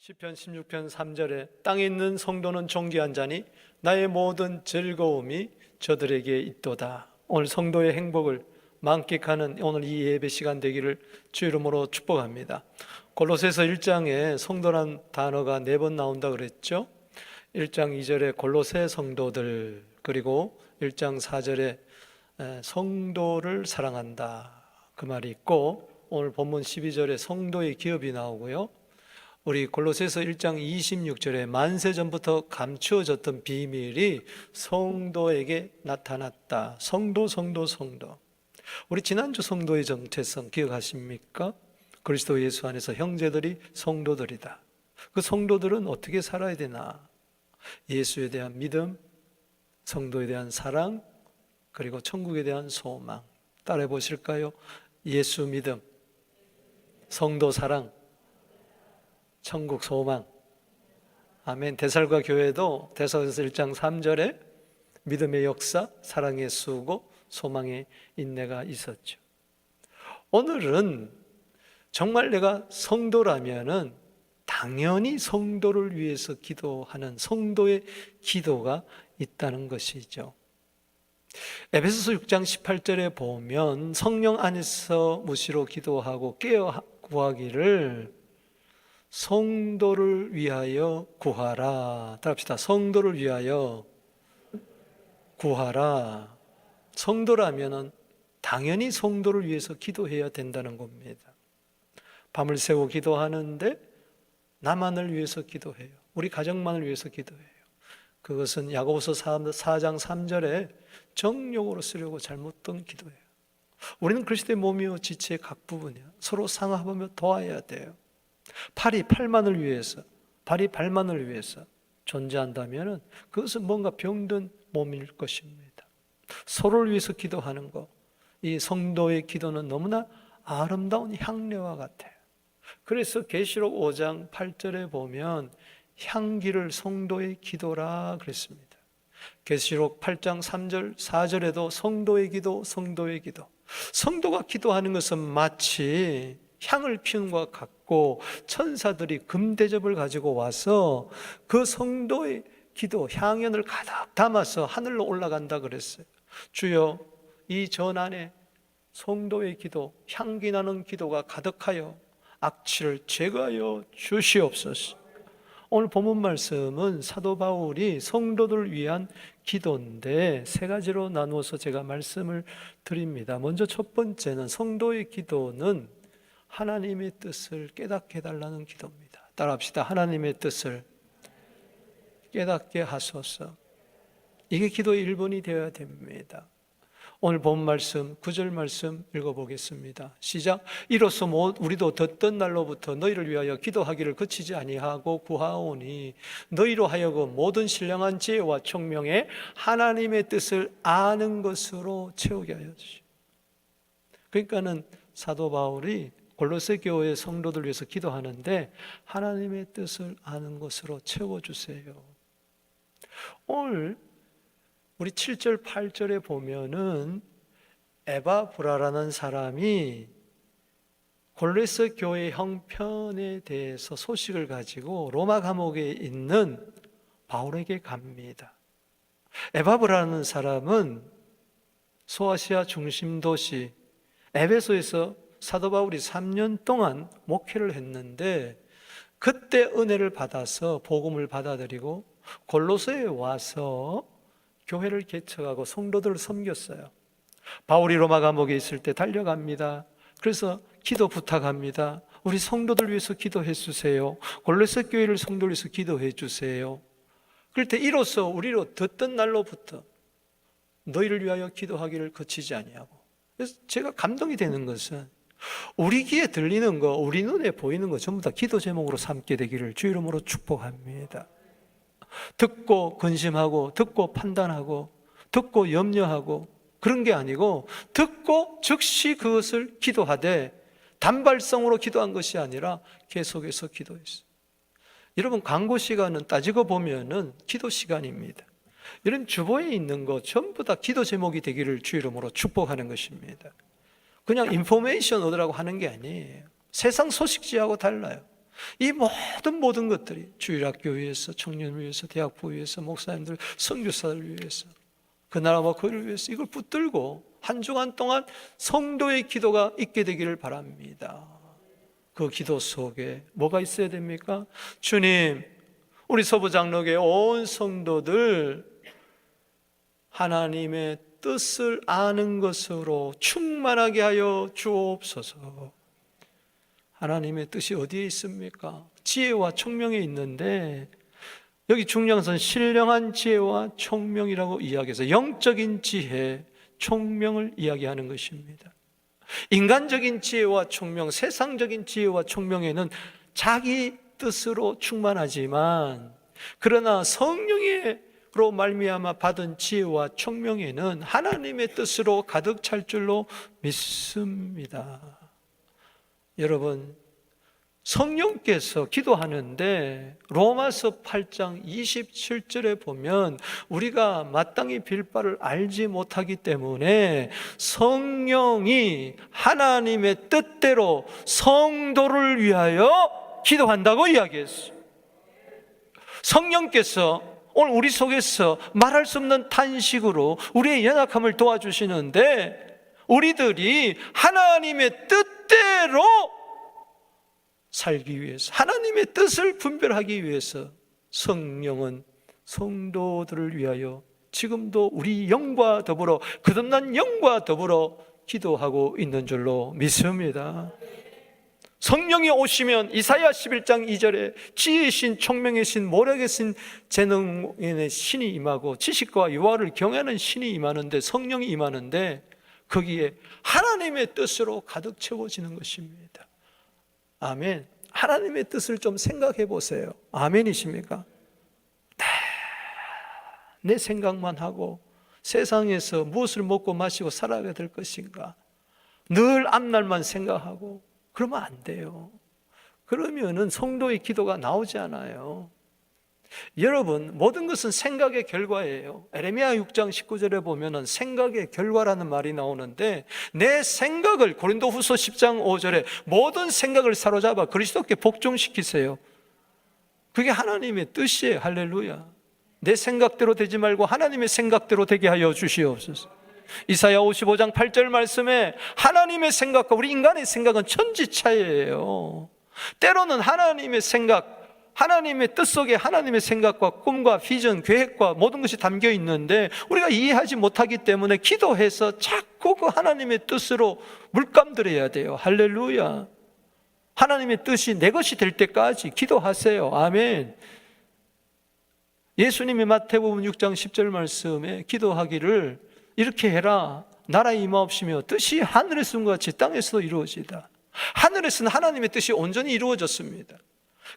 시편 16편 3절에 땅에 있는 성도는 존귀한 자니 나의 모든 즐거움이 저들에게 있도다. 오늘 성도의 행복을 만끽하는 오늘 이 예배 시간 되기를 주 이름으로 축복합니다. 골로새서 1장에 성도란 단어가 4번 나온다 그랬죠. 1장 2절에 골로새 성도들, 그리고 1장 4절에 성도를 사랑한다 그 말이 있고, 오늘 본문 12절에 성도의 기업이 나오고요. 우리 골로새서 1장 26절에 만세 전부터 감추어졌던 비밀이 성도에게 나타났다. 성도. 우리 지난주 성도의 정체성 기억하십니까? 그리스도 예수 안에서 형제들이 성도들이다. 그 성도들은 어떻게 살아야 되나? 예수에 대한 믿음, 성도에 대한 사랑, 그리고 천국에 대한 소망. 따라해 보실까요? 예수 믿음, 성도 사랑, 천국 소망. 아멘. 데살과 교회도 데살로니가서 1장 3절에 믿음의 역사, 사랑의 수고, 소망의 인내가 있었죠. 오늘은 정말 내가 성도라면은 당연히 성도를 위해서 기도하는 성도의 기도가 있다는 것이죠. 에베소서 6장 18절에 보면 성령 안에서 무시로 기도하고 깨어 구하기를 성도를 위하여 구하라. 따라합시다. 성도를 위하여 구하라. 성도라면은 당연히 성도를 위해서 기도해야 된다는 겁니다. 밤을 새고 기도하는데 나만을 위해서 기도해요. 우리 가정만을 위해서 기도해요. 그것은 야고보서 4장 3절에 정욕으로 쓰려고 잘못된 기도예요. 우리는 그리스도의 몸이요 지체의 각 부분이야. 서로 상합하며 도와야 돼요. 팔이 팔만을 위해서, 발이 발만을 위해서 존재한다면 그것은 뭔가 병든 몸일 것입니다. 서로를 위해서 기도하는 것, 이 성도의 기도는 너무나 아름다운 향례와 같아요. 그래서 계시록 5장 8절에 보면 향기를 성도의 기도라 그랬습니다. 계시록 8장 3절 4절에도 성도의 기도, 성도의 기도. 성도가 기도하는 것은 마치 향을 피우는 것과 같고, 천사들이 금대접을 가지고 와서 그 성도의 기도 향연을 가득 담아서 하늘로 올라간다 그랬어요. 주여, 이 전 안에 성도의 기도, 향기 나는 기도가 가득하여 악취를 제거하여 주시옵소서. 오늘 본문 말씀은 사도 바울이 성도들을 위한 기도인데 3가지로 나누어서 제가 말씀을 드립니다. 먼저 첫 번째는 성도의 기도는 하나님의 뜻을 깨닫게 해달라는 기도입니다. 따라합시다. 하나님의 뜻을 깨닫게 하소서. 이게 기도의 1번이 되어야 됩니다. 오늘 본 말씀 9절 말씀 읽어보겠습니다. 시작. 이로써 우리도 듣던 날로부터 너희를 위하여 기도하기를 그치지 아니하고 구하오니 너희로 하여금 모든 신령한 지혜와 총명에 하나님의 뜻을 아는 것으로 채우게 하여 주시오. 그러니까는 사도 바울이 골로새 교회 성도들 위해서 기도하는데 하나님의 뜻을 아는 것으로 채워주세요. 오늘 우리 7절 8절에 보면은 에바브라라는 사람이 골로새 교회 형편에 대해서 소식을 가지고 로마 감옥에 있는 바울에게 갑니다. 에바브라라는 사람은 소아시아 중심 도시 에베소에서 사도 바울이 3년 동안 목회를 했는데 그때 은혜를 받아서 복음을 받아들이고 골로새에 와서 교회를 개척하고 성도들을 섬겼어요. 바울이 로마 감옥에 있을 때 달려갑니다. 그래서 기도 부탁합니다. 우리 성도들 위해서 기도해 주세요. 골로새 교회를 성도를 위해서 기도해 주세요. 그럴 때 이로써 우리로 듣던 날로부터 너희를 위하여 기도하기를 그치지 아니하고. 그래서 제가 감동이 되는 것은 우리 귀에 들리는 거, 우리 눈에 보이는 거 전부 다 기도 제목으로 삼게 되기를 주 이름으로 축복합니다. 듣고 근심하고, 듣고 판단하고, 듣고 염려하고 그런 게 아니고 듣고 즉시 그것을 기도하되 단발성으로 기도한 것이 아니라 계속해서 기도했어요. 여러분, 광고 시간은 따지고 보면은 기도 시간입니다. 이런 주보에 있는 거 전부 다 기도 제목이 되기를 주 이름으로 축복하는 것입니다. 그냥 인포메이션 얻으라고 하는 게 아니에요. 세상 소식지하고 달라요. 이 모든 것들이 주일학교 위해서, 청년을 위해서, 대학부 위해서, 목사님들, 선교사들 위해서, 그 나라와 그를 위해서 이걸 붙들고 한 주간 동안 성도의 기도가 있게 되기를 바랍니다. 그 기도 속에 뭐가 있어야 됩니까? 주님, 우리 서부장로교회 온 성도들 하나님의 뜻을 아는 것으로 충만하게 하여 주옵소서. 하나님의 뜻이 어디에 있습니까? 지혜와 총명에 있는데, 여기 중량선 신령한 지혜와 총명이라고 이야기해서 영적인 지혜, 총명을 이야기하는 것입니다. 인간적인 지혜와 총명, 세상적인 지혜와 총명에는 자기 뜻으로 충만하지만, 그러나 성령으로 말미암아 받은 지혜와 총명에는 하나님의 뜻으로 가득 찰 줄로 믿습니다. 여러분, 성령께서 기도하는데 로마서 8장 27절에 보면 우리가 마땅히 빌 바를 알지 못하기 때문에 성령이 하나님의 뜻대로 성도를 위하여 기도한다고 이야기했어요. 성령께서 오늘 우리 속에서 말할 수 없는 탄식으로 우리의 연약함을 도와주시는데, 우리들이 하나님의 뜻대로 살기 위해서, 하나님의 뜻을 분별하기 위해서 성령은 성도들을 위하여 지금도 우리 영과 더불어, 거듭난 영과 더불어 기도하고 있는 줄로 믿습니다. 성령이 오시면 이사야 11장 2절에 지혜의 신, 총명의 신, 모략의 신, 재능의 신이 임하고 지식과 여호와를 경외하는 신이 임하는데, 성령이 임하는데 거기에 하나님의 뜻으로 가득 채워지는 것입니다. 아멘. 하나님의 뜻을 좀 생각해 보세요. 아멘이십니까? 내 생각만 하고 세상에서 무엇을 먹고 마시고 살아가야 될 것인가, 늘 앞날만 생각하고 그러면 안 돼요. 그러면은 성도의 기도가 나오지 않아요. 여러분, 모든 것은 생각의 결과예요. 에레미야 6장 19절에 보면은 생각의 결과라는 말이 나오는데, 내 생각을, 고린도후서 10장 5절에 모든 생각을 사로잡아 그리스도께 복종시키세요. 그게 하나님의 뜻이에요. 할렐루야. 내 생각대로 되지 말고 하나님의 생각대로 되게 하여 주시옵소서. 이사야 55장 8절 말씀에 하나님의 생각과 우리 인간의 생각은 천지차이예요. 때로는 하나님의 생각, 하나님의 뜻 속에 하나님의 생각과 꿈과 비전, 계획과 모든 것이 담겨 있는데 우리가 이해하지 못하기 때문에 기도해서 자꾸 그 하나님의 뜻으로 물감들여야 돼요. 할렐루야. 하나님의 뜻이 내 것이 될 때까지 기도하세요. 아멘. 예수님이 마태복음 6장 10절 말씀에 기도하기를 이렇게 해라. 나라에 임하옵시며 뜻이 하늘에서 같이 땅에서도 이루어지다. 하늘에서는 하나님의 뜻이 온전히 이루어졌습니다.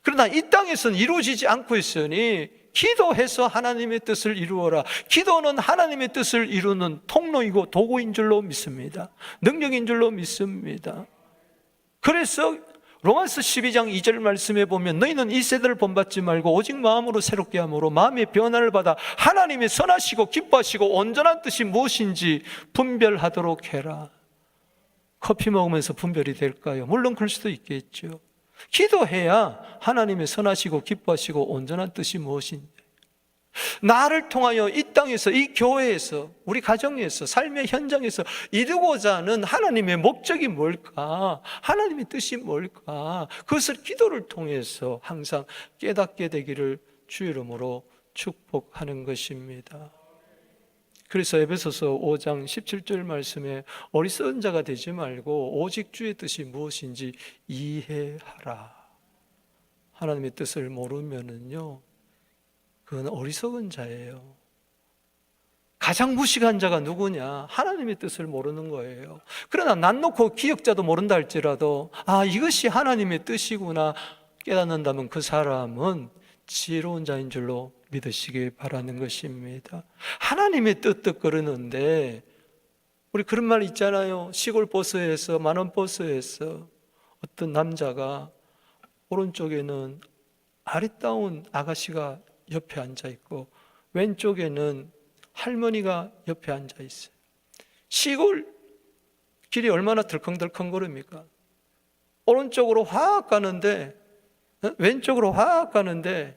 그러나 이 땅에서는 이루어지지 않고 있으니 기도해서 하나님의 뜻을 이루어라. 기도는 하나님의 뜻을 이루는 통로이고 도구인 줄로 믿습니다. 능력인 줄로 믿습니다. 그래서 로마서 12장 2절 말씀에 보면 너희는 이 세대를 본받지 말고 오직 마음으로 새롭게 함으로 마음의 변화를 받아 하나님의 선하시고 기뻐하시고 온전한 뜻이 무엇인지 분별하도록 해라. 커피 먹으면서 분별이 될까요? 물론 그럴 수도 있겠죠. 기도해야 하나님의 선하시고 기뻐하시고 온전한 뜻이 무엇인지, 나를 통하여 이 땅에서, 이 교회에서, 우리 가정에서, 삶의 현장에서 이루고자 하는 하나님의 목적이 뭘까? 하나님의 뜻이 뭘까? 그것을 기도를 통해서 항상 깨닫게 되기를 주 이름으로 축복하는 것입니다. 그래서 에베소서 5장 17절 말씀에 어리석은 자가 되지 말고 오직 주의 뜻이 무엇인지 이해하라. 하나님의 뜻을 모르면은요, 그건 어리석은 자예요. 가장 무식한 자가 누구냐? 하나님의 뜻을 모르는 거예요. 그러나 난 놓고 기억자도 모른다 할지라도 이것이 하나님의 뜻이구나 깨닫는다면 그 사람은 지혜로운 자인 줄로 믿으시길 바라는 것입니다. 하나님의 뜻거리는데 우리 그런 말 있잖아요. 시골 버스에서, 만원 버스에서 어떤 남자가 오른쪽에는 아리따운 아가씨가 옆에 앉아 있고 왼쪽에는 할머니가 옆에 앉아 있어요. 시골 길이 얼마나 덜컹덜컹 거립니까? 오른쪽으로 확 가는데 왼쪽으로 확 가는데,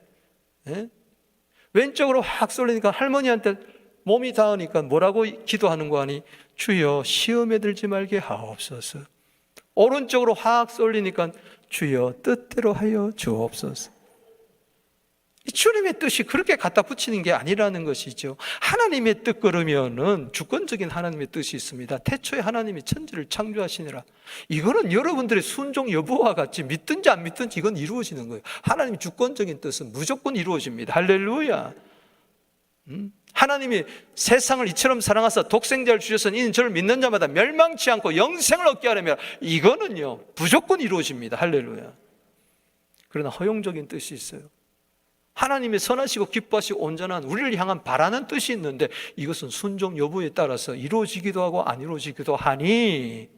왼쪽으로 확 쏠리니까 할머니한테 몸이 닿으니까 뭐라고 기도하는 거 아니? 주여 시험에 들지 말게 하옵소서. 오른쪽으로 확 쏠리니까 주여 뜻대로 하여 주옵소서. 주님의 뜻이 그렇게 갖다 붙이는 게 아니라는 것이죠. 하나님의 뜻 그러면은 주권적인 하나님의 뜻이 있습니다. 태초에 하나님이 천지를 창조하시니라. 이거는 여러분들의 순종 여부와 같이 믿든지 안 믿든지 이건 이루어지는 거예요. 하나님의 주권적인 뜻은 무조건 이루어집니다. 할렐루야. 하나님이 세상을 이처럼 사랑하사 독생자를 주셔서 이는 저를 믿는 자마다 멸망치 않고 영생을 얻게 하려면 이거는요 무조건 이루어집니다. 할렐루야. 그러나 허용적인 뜻이 있어요. 하나님의 선하시고 기뻐하시고 온전한 우리를 향한 바라는 뜻이 있는데 이것은 순종 여부에 따라서 이루어지기도 하고 안 이루어지기도 하니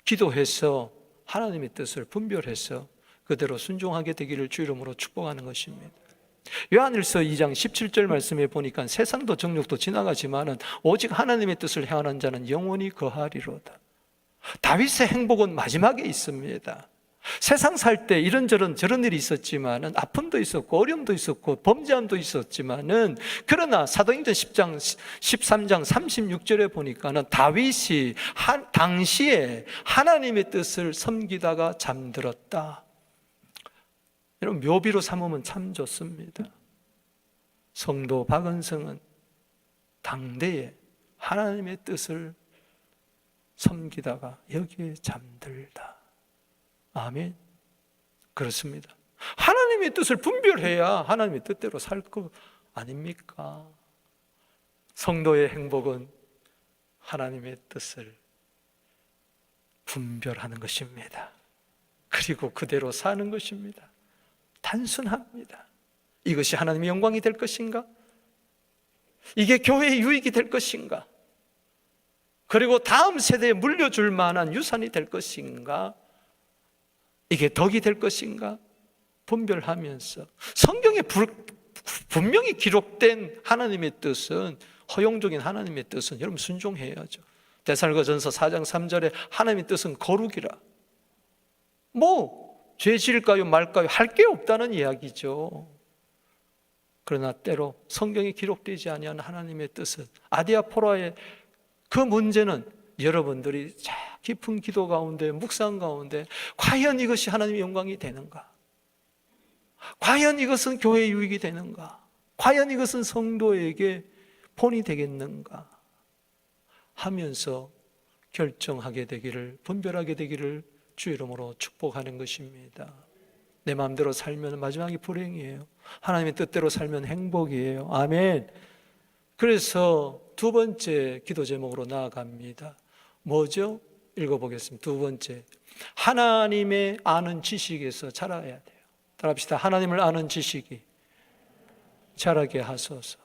기도해서 하나님의 뜻을 분별해서 그대로 순종하게 되기를 주 이름으로 축복하는 것입니다. 요한일서 2장 17절 말씀에 보니까 세상도 정욕도 지나가지만은 오직 하나님의 뜻을 행하는 자는 영원히 거하리로다. 다윗의 행복은 마지막에 있습니다. 세상 살 때 이런저런 저런 일이 있었지만은 아픔도 있었고 어려움도 있었고 범죄함도 있었지만은 그러나 사도행전 10장 13장 36절에 보니까는 다윗이 당시에 하나님의 뜻을 섬기다가 잠들었다. 여러분 묘비로 삼으면 참 좋습니다. 성도 박은성은 당대에 하나님의 뜻을 섬기다가 여기에 잠들다. 아멘. 그렇습니다. 하나님의 뜻을 분별해야 하나님의 뜻대로 살 거 아닙니까? 성도의 행복은 하나님의 뜻을 분별하는 것입니다. 그리고 그대로 사는 것입니다. 단순합니다. 이것이 하나님의 영광이 될 것인가? 이게 교회의 유익이 될 것인가? 그리고 다음 세대에 물려줄 만한 유산이 될 것인가? 이게 덕이 될 것인가? 분별하면서 성경에 분명히 기록된 하나님의 뜻은 허용적인 하나님의 뜻은 여러분 순종해야죠. 데살로니가전서 4장 3절에 하나님의 뜻은 거룩이라. 죄 지을까요 말까요 할 게 없다는 이야기죠. 그러나 때로 성경에 기록되지 아니한 하나님의 뜻은 아디아포라의 그 문제는 여러분들이 깊은 기도 가운데 묵상 가운데 과연 이것이 하나님의 영광이 되는가? 과연 이것은 교회의 유익이 되는가? 과연 이것은 성도에게 본이 되겠는가? 하면서 결정하게 되기를, 분별하게 되기를 주 이름으로 축복하는 것입니다. 내 마음대로 살면 마지막이 불행이에요. 하나님의 뜻대로 살면 행복이에요. 아멘. 그래서 두 번째 기도 제목으로 나아갑니다. 뭐죠? 읽어보겠습니다. 두 번째, 하나님의 아는 지식에서 자라야 돼요. 따라합시다. 하나님을 아는 지식이 자라게 하소서.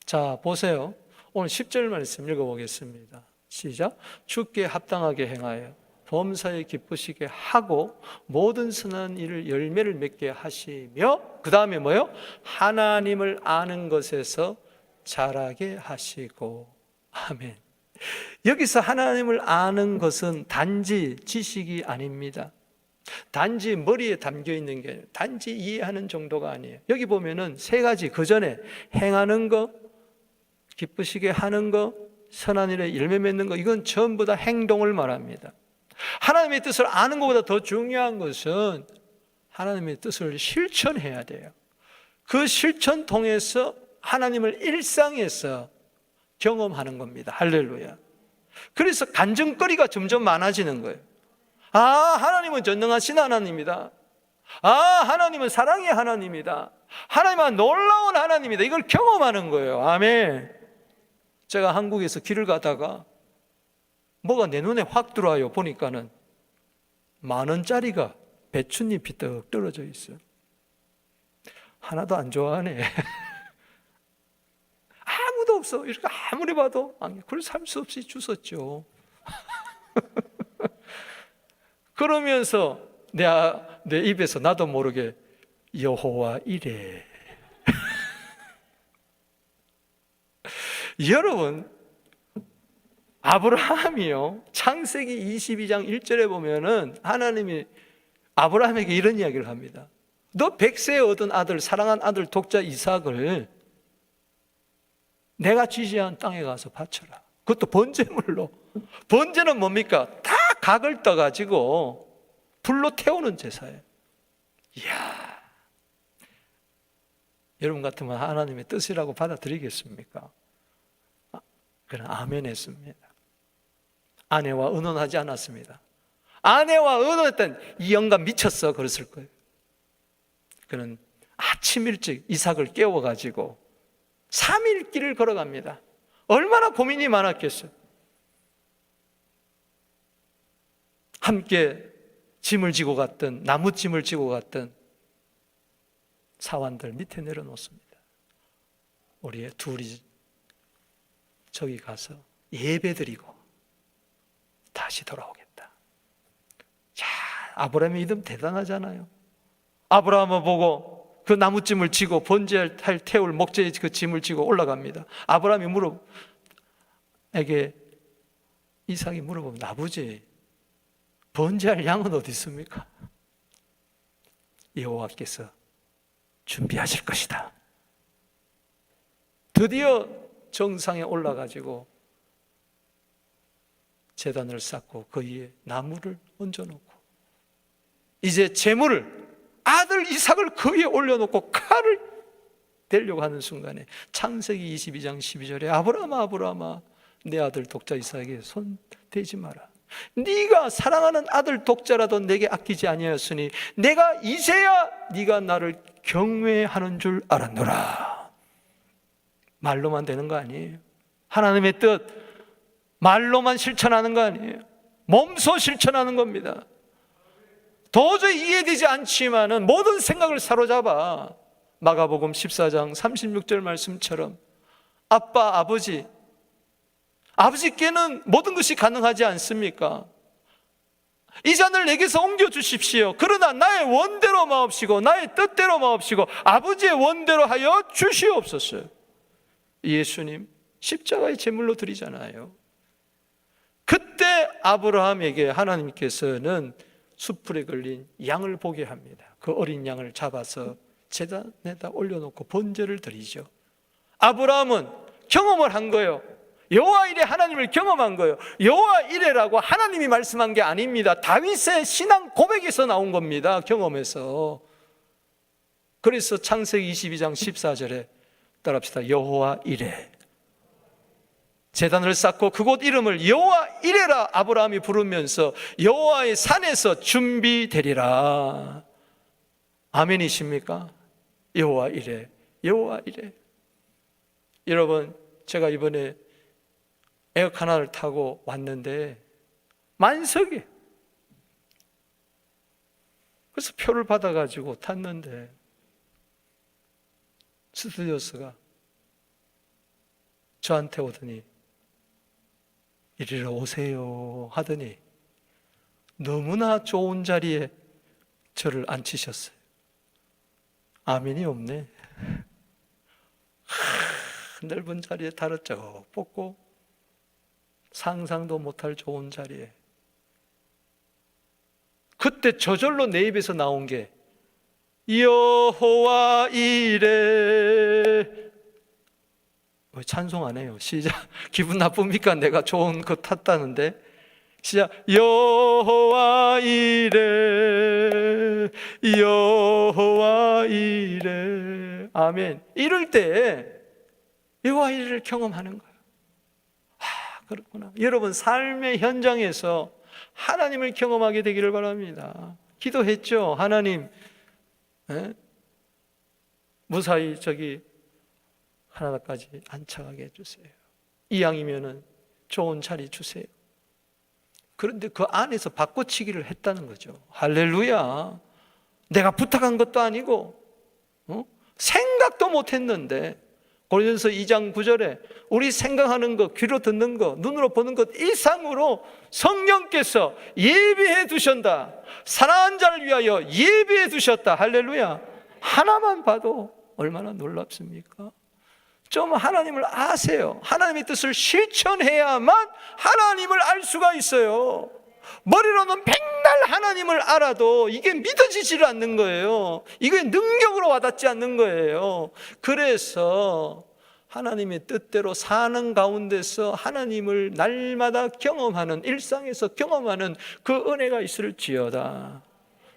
자, 보세요. 오늘 10절 말씀 읽어보겠습니다. 시작. 주께 합당하게 행하여 범사에 기쁘시게 하고 모든 선한 일을 열매를 맺게 하시며 그 다음에 뭐요? 하나님을 아는 것에서 자라게 하시고. 아멘. 여기서 하나님을 아는 것은 단지 지식이 아닙니다. 단지 머리에 담겨 있는 게 아니에요. 단지 이해하는 정도가 아니에요. 여기 보면은 세 가지, 그 전에 행하는 거, 기쁘시게 하는 거, 선한 일에 열매 맺는 거, 이건 전부 다 행동을 말합니다. 하나님의 뜻을 아는 것보다 더 중요한 것은 하나님의 뜻을 실천해야 돼요. 그 실천 통해서 하나님을 일상에서 경험하는 겁니다. 할렐루야. 그래서 간증거리가 점점 많아지는 거예요. 아, 하나님은 전능하신 하나님이다. 아, 하나님은 사랑의 하나님이다. 하나님은 놀라운 하나님이다. 이걸 경험하는 거예요. 아멘. 제가 한국에서 길을 가다가 뭐가 내 눈에 확 들어와요. 보니까는 10,000원짜리가 배춧잎이 떡 떨어져 있어요. 하나도 안 좋아하네. 아무도 없어. 이렇게 아무리 봐도 그걸 살 수 없이 주웠죠. 그러면서 내 입에서 나도 모르게 여호와 이래. 여러분, 아브라함이요, 창세기 22장 1절에 보면은 하나님이 아브라함에게 이런 이야기를 합니다. 너 100세에 얻은 아들, 사랑한 아들 독자 이삭을 내가 지시한 땅에 가서 바쳐라. 그것도 번제물로. 번제는 뭡니까? 다 각을 떠가지고 불로 태우는 제사예요. 이야, 여러분 같으면 하나님의 뜻이라고 받아들이겠습니까? 그는 아멘 했습니다. 아내와 의논하지 않았습니다. 아내와 의논했던 이 영감 미쳤어 그랬을 거예요. 그는 아침 일찍 이삭을 깨워가지고 3일 길을 걸어갑니다. 얼마나 고민이 많았겠어요. 함께 짐을 지고 갔던, 나무짐을 지고 갔던 사환들 밑에 내려놓습니다. 우리 둘이 저기 가서 예배드리고 다시 돌아오겠다. 자, 아브라함의 믿음 대단하잖아요. 아브라함을 보고 그 나무짐을 지고 번제할 태울 목재의 그 짐을 지고 올라갑니다. 아브라함이 에게 이삭이 물어봅니다. 아버지, 번제할 양은 어디 있습니까? 여호와께서 준비하실 것이다. 드디어 정상에 올라가지고 제단을 쌓고 그 위에 나무를 얹어놓고 이제 제물을 아들 이삭을 그 위에 올려놓고 칼을 대려고 하는 순간에 창세기 22장 12절에 아브라함아 아브라함아 내 아들 독자 이삭에게 손 대지 마라. 네가 사랑하는 아들 독자라도 내게 아끼지 아니하였으니 내가 이제야 네가 나를 경외하는 줄 알았노라. 말로만 되는 거 아니에요. 하나님의 뜻 말로만 실천하는 거 아니에요. 몸소 실천하는 겁니다. 도저히 이해되지 않지만은 모든 생각을 사로잡아 마가복음 14장 36절 말씀처럼 아빠, 아버지께는 모든 것이 가능하지 않습니까? 이 잔을 내게서 옮겨주십시오. 그러나 나의 원대로 마옵시고 나의 뜻대로 마옵시고 아버지의 원대로 하여 주시옵소서. 예수님 십자가의 제물로 드리잖아요. 그때 아브라함에게 하나님께서는 숯불에 걸린 양을 보게 합니다. 그 어린 양을 잡아서 제단에다 올려놓고 번제를 드리죠. 아브라함은 경험을 한 거예요. 여호와 이레 하나님을 경험한 거예요. 여호와 이레라고 하나님이 말씀한 게 아닙니다. 다윗의 신앙 고백에서 나온 겁니다. 경험에서. 그래서 창세기 22장 14절에 따라합시다. 여호와 이레. 제단을 쌓고 그곳 이름을 여호와 이레라 아브라함이 부르면서 여호와의 산에서 준비되리라. 아멘이십니까? 여호와 이레, 여호와 이레. 여러분, 제가 이번에 에어컨 하나를 타고 왔는데 만석이에요. 그래서 표를 받아가지고 탔는데 스튜디오스가 저한테 오더니 이리로 오세요 하더니 너무나 좋은 자리에 저를 앉히셨어요. 아멘이 없네. 넓은 자리에 다르쩍 뻗고 상상도 못할 좋은 자리에. 그때 저절로 내 입에서 나온 게 여호와 이레. 왜 찬송 안 해요? 시작. 기분 나쁩니까? 내가 좋은 거 탔다는데. 시작. 여호와 이레, 여호와 이레. 아멘. 이럴 때 여호와 이레를 경험하는 거예요. 그렇구나. 여러분 삶의 현장에서 하나님을 경험하게 되기를 바랍니다. 기도했죠. 하나님, 무사히 저기 하나님까지 안착하게 해주세요. 이왕이면은 좋은 자리 주세요. 그런데 그 안에서 바꿔치기를 했다는 거죠. 할렐루야. 내가 부탁한 것도 아니고 생각도 못했는데 고린도서 2장 9절에 우리 생각하는 것, 귀로 듣는 것, 눈으로 보는 것 이상으로 성령께서 예비해 두셨다. 사랑하는 자를 위하여 예비해 두셨다. 할렐루야. 하나만 봐도 얼마나 놀랍습니까? 좀 하나님을 아세요. 하나님의 뜻을 실천해야만 하나님을 알 수가 있어요. 머리로는 맨날 하나님을 알아도 이게 믿어지지를 않는 거예요. 이게 능력으로 와닿지 않는 거예요. 그래서 하나님의 뜻대로 사는 가운데서 하나님을 날마다 경험하는, 일상에서 경험하는 그 은혜가 있을지어다.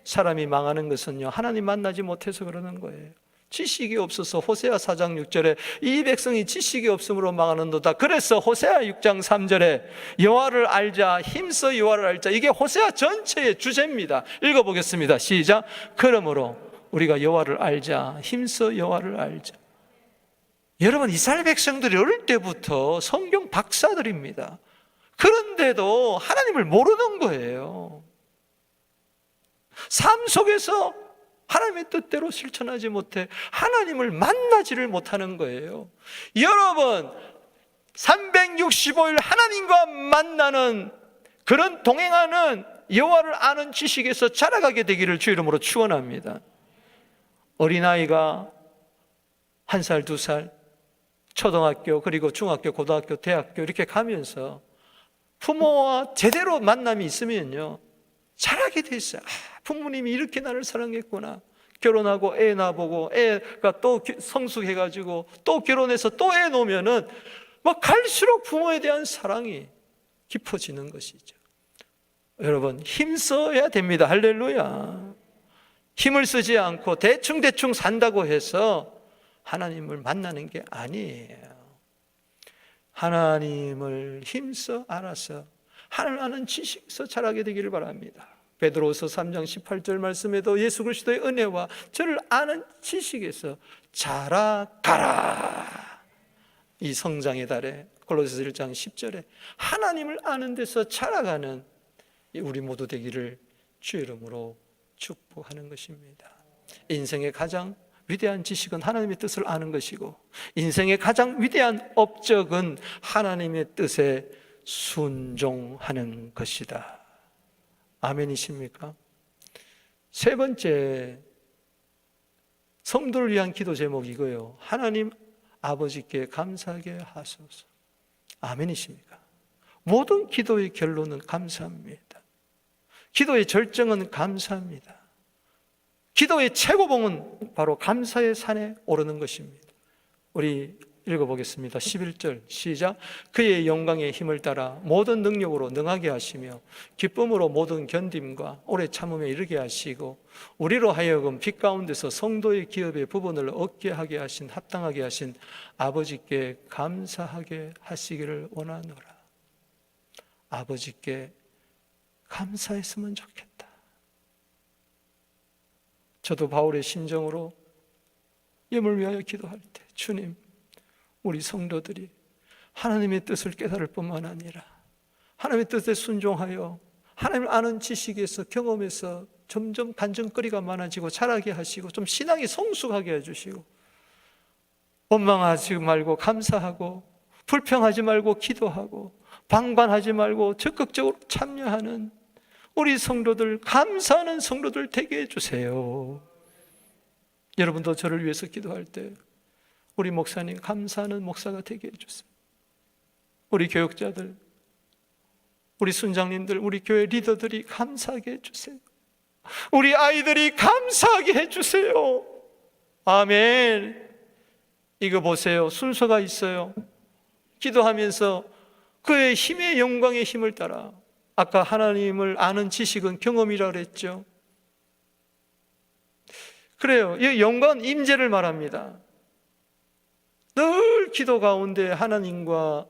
사람이 망하는 것은요, 하나님 만나지 못해서 그러는 거예요. 지식이 없어서 호세아 4장 6절에 이 백성이 지식이 없음으로 망하는도다. 그래서 호세아 6장 3절에 여호와를 알자, 힘써 여호와를 알자. 이게 호세아 전체의 주제입니다. 읽어보겠습니다. 시작. 그러므로 우리가 여호와를 알자, 힘써 여호와를 알자. 여러분, 이스라엘 백성들이 어릴 때부터 성경 박사들입니다. 그런데도 하나님을 모르는 거예요. 삶 속에서 하나님의 뜻대로 실천하지 못해 하나님을 만나지를 못하는 거예요. 여러분, 365일 하나님과 만나는, 그런 동행하는 여호와를 아는 지식에서 자라가게 되기를 주 이름으로 축원합니다. 어린아이가 1살, 2살, 초등학교, 그리고 중학교, 고등학교, 대학교 이렇게 가면서 부모와 제대로 만남이 있으면요, 잘하게 돼 있어요. 부모님이 이렇게 나를 사랑했구나. 결혼하고 애 낳아보고 애가 또 성숙해가지고 또 결혼해서 또 애 놓으면은 막 갈수록 부모에 대한 사랑이 깊어지는 것이죠. 여러분, 힘써야 됩니다. 할렐루야. 힘을 쓰지 않고 대충 산다고 해서 하나님을 만나는 게 아니에요. 하나님을 힘써 알아서 하나님 아는 지식에서 자라게 되기를 바랍니다. 베드로서 3장 18절 말씀에도 예수 그리스도의 은혜와 저를 아는 지식에서 자라가라. 이 성장의 달에 골로새서 1장 10절에 하나님을 아는 데서 자라가는 우리 모두 되기를 주의 이름으로 축복하는 것입니다. 인생의 가장 위대한 지식은 하나님의 뜻을 아는 것이고, 인생의 가장 위대한 업적은 하나님의 뜻에 순종하는 것이다. 아멘이십니까? 세 번째, 성도를 위한 기도 제목이 이거예요. 하나님 아버지께 감사하게 하소서. 아멘이십니까? 모든 기도의 결론은 감사합니다. 기도의 절정은 감사합니다. 기도의 최고봉은 바로 감사의 산에 오르는 것입니다. 우리 읽어보겠습니다. 11절 시작. 그의 영광의 힘을 따라 모든 능력으로 능하게 하시며 기쁨으로 모든 견딤과 오래 참음에 이르게 하시고 우리로 하여금 빛 가운데서 성도의 기업의 부분을 얻게 하게 하신, 합당하게 하신 아버지께 감사하게 하시기를 원하노라. 아버지께 감사했으면 좋겠다. 저도 바울의 심정으로 염을 위하여 기도할 때, 주님, 우리 성도들이 하나님의 뜻을 깨달을 뿐만 아니라 하나님의 뜻에 순종하여 하나님을 아는 지식에서, 경험에서 점점 간증거리가 많아지고 자라게 하시고 좀 신앙이 성숙하게 해주시고, 원망하지 말고 감사하고, 불평하지 말고 기도하고, 방관하지 말고 적극적으로 참여하는 우리 성도들, 감사하는 성도들 되게 해주세요. 여러분도 저를 위해서 기도할 때 우리 목사님 감사하는 목사가 되게 해주세요. 우리 교육자들, 우리 순장님들, 우리 교회 리더들이 감사하게 해주세요. 우리 아이들이 감사하게 해주세요. 아멘. 이거 보세요. 순서가 있어요. 기도하면서 그의 힘의 영광의 힘을 따라, 아까 하나님을 아는 지식은 경험이라고 그랬죠. 그래요. 이 영광은 임재를 말합니다. 늘 기도 가운데 하나님과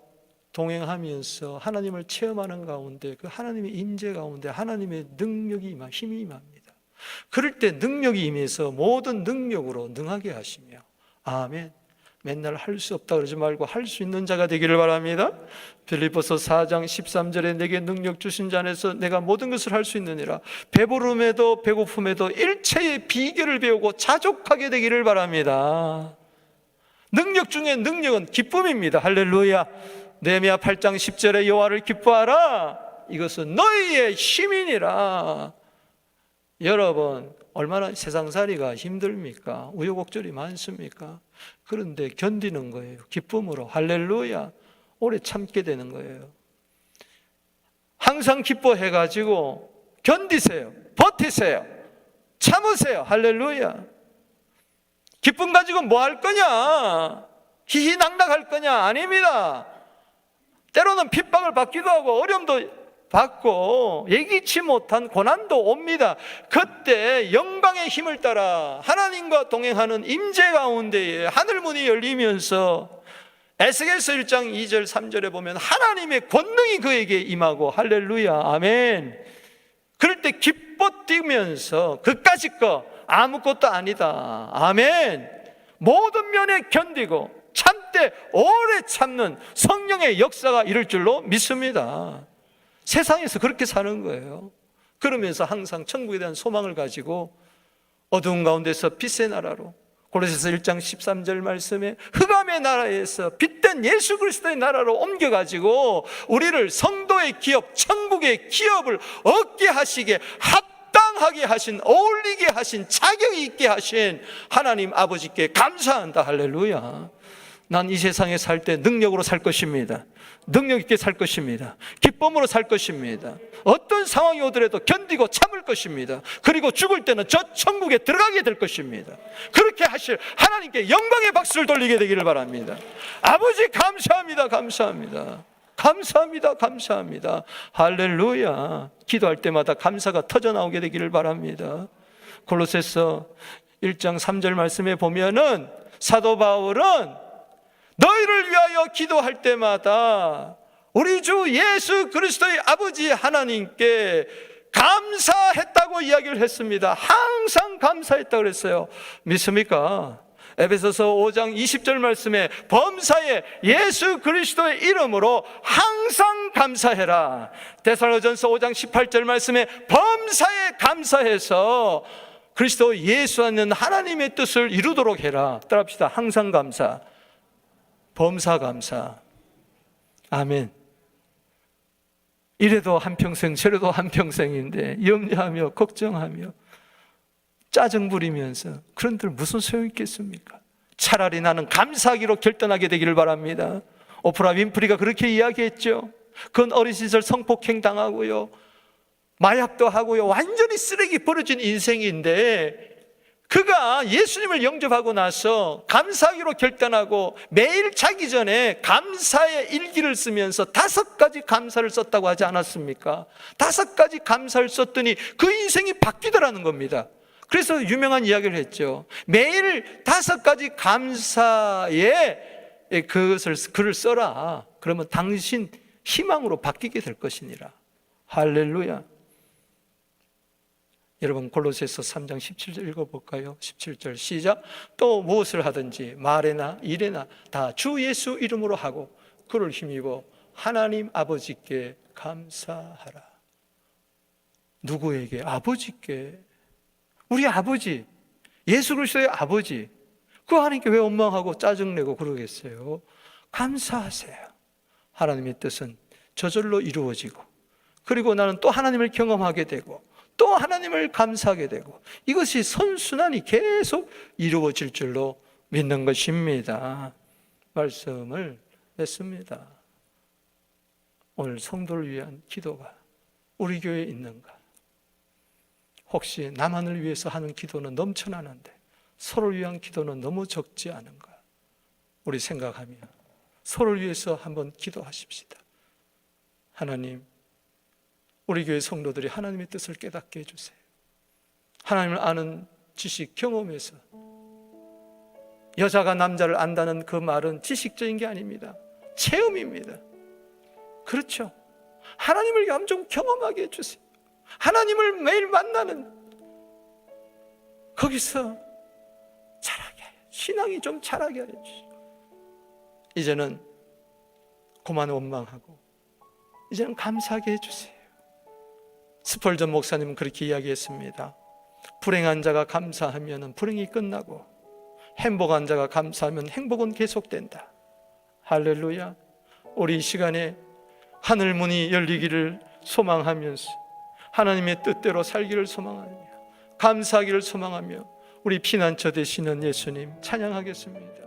동행하면서 하나님을 체험하는 가운데 그 하나님의 임재 가운데 하나님의 능력이 임하, 힘이 임합니다. 그럴 때 능력이 임해서 모든 능력으로 능하게 하시며, 아멘. 맨날 할 수 없다 그러지 말고 할 수 있는 자가 되기를 바랍니다. 빌립보서 4장 13절에 내게 능력 주신 자 안에서 내가 모든 것을 할 수 있느니라. 배부름에도 배고픔에도 일체의 비결을 배우고 자족하게 되기를 바랍니다. 능력 중에 능력은 기쁨입니다. 할렐루야. 느헤미야 8장 10절에 여호와를 기뻐하라. 이것은 너희의 힘이니라. 여러분, 얼마나 세상살이가 힘듭니까? 우여곡절이 많습니까? 그런데 견디는 거예요. 기쁨으로. 할렐루야. 오래 참게 되는 거예요. 항상 기뻐해가지고 견디세요. 버티세요. 참으세요. 할렐루야. 기쁨 가지고 뭐 할 거냐? 희희낙낙할 거냐? 아닙니다. 때로는 핍박을 받기도 하고 어려움도 받고 예기치 못한 고난도 옵니다. 그때 영광의 힘을 따라 하나님과 동행하는 임재 가운데에 하늘문이 열리면서 에스겔서 1장 2절 3절에 보면 하나님의 권능이 그에게 임하고, 할렐루야, 아멘. 그럴 때 기뻐 뛰면서 그까짓 거 아무것도 아니다, 아멘. 모든 면에 견디고 참되 오래 참는 성령의 역사가 이룰 줄로 믿습니다. 세상에서 그렇게 사는 거예요. 그러면서 항상 천국에 대한 소망을 가지고 어두운 가운데서 빛의 나라로, 고린도서 1장 13절 말씀에 흑암의 나라에서 빛된 예수 그리스도의 나라로 옮겨가지고 우리를 성도의 기업, 천국의 기업을 얻게 하시게, 합당하게 하신, 어울리게 하신, 자격이 있게 하신 하나님 아버지께 감사한다. 할렐루야. 난 이 세상에 살 때 능력으로 살 것입니다. 능력 있게 살 것입니다. 기쁨으로 살 것입니다. 어떤 상황이 오더라도 견디고 참을 것입니다. 그리고 죽을 때는 저 천국에 들어가게 될 것입니다. 그렇게 하실 하나님께 영광의 박수를 돌리게 되기를 바랍니다. 아버지 감사합니다. 감사합니다. 감사합니다. 감사합니다. 할렐루야. 기도할 때마다 감사가 터져나오게 되기를 바랍니다. 골로새서 1장 3절 말씀에 보면은 사도 바울은 너희를 위하여 기도할 때마다 우리 주 예수 그리스도의 아버지 하나님께 감사했다고 이야기를 했습니다. 항상 감사했다고 그랬어요. 믿습니까? 에베소서 5장 20절 말씀에 범사에 예수 그리스도의 이름으로 항상 감사해라. 데살로니가전서 5장 18절 말씀에 범사에 감사해서 그리스도 예수 안는 하나님의 뜻을 이루도록 해라. 따라합시다. 항상 감사, 범사 감사. 아멘. 이래도 한평생 저래도 한평생인데 염려하며 걱정하며 짜증 부리면서 그런들 무슨 소용이 있겠습니까? 차라리 나는 감사하기로 결단하게 되기를 바랍니다. 오프라 윈프리가 그렇게 이야기했죠. 그건 어린 시절 성폭행 당하고요, 마약도 하고요, 완전히 쓰레기 버려진 인생인데 그가 예수님을 영접하고 나서 감사하기로 결단하고 매일 자기 전에 감사의 일기를 쓰면서 5가지 감사를 썼다고 하지 않았습니까? 5가지 감사를 썼더니 그 인생이 바뀌더라는 겁니다. 그래서 유명한 이야기를 했죠. 매일 5가지 감사의 글을 써라. 그러면 당신 희망으로 바뀌게 될 것이니라. 할렐루야. 여러분 골로새서 3장 17절 읽어볼까요? 17절 시작. 또 무엇을 하든지 말에나 일에나 다 주 예수 이름으로 하고 그를 힘입어 하나님 아버지께 감사하라. 누구에게? 아버지께. 우리 아버지, 예수 그리스도의 아버지. 그 하나님께 왜 원망하고 짜증내고 그러겠어요? 감사하세요. 하나님의 뜻은 저절로 이루어지고, 그리고 나는 또 하나님을 경험하게 되고 또 하나님을 감사하게 되고, 이것이 선순환이 계속 이루어질 줄로 믿는 것입니다. 말씀을 냈습니다. 오늘 성도를 위한 기도가 우리 교회에 있는가? 혹시 나만을 위해서 하는 기도는 넘쳐나는데 서로를 위한 기도는 너무 적지 않은가? 우리 생각하며 서로를 위해서 한번 기도하십시다. 하나님, 우리 교회 성도들이 하나님의 뜻을 깨닫게 해주세요. 하나님을 아는 지식, 경험에서 여자가 남자를 안다는 그 말은 지식적인 게 아닙니다. 체험입니다. 그렇죠? 하나님을 좀 경험하게 해주세요. 하나님을 매일 만나는, 거기서 자라게, 신앙이 좀 자라게 해주시고, 이제는 그만 원망하고 이제는 감사하게 해주세요. 스펄전 목사님은 그렇게 이야기했습니다. 불행한 자가 감사하면 불행이 끝나고 행복한 자가 감사하면 행복은 계속된다. 할렐루야. 우리 이 시간에 하늘 문이 열리기를 소망하면서 하나님의 뜻대로 살기를 소망하며 감사하기를 소망하며 우리 피난처 되시는 예수님 찬양하겠습니다.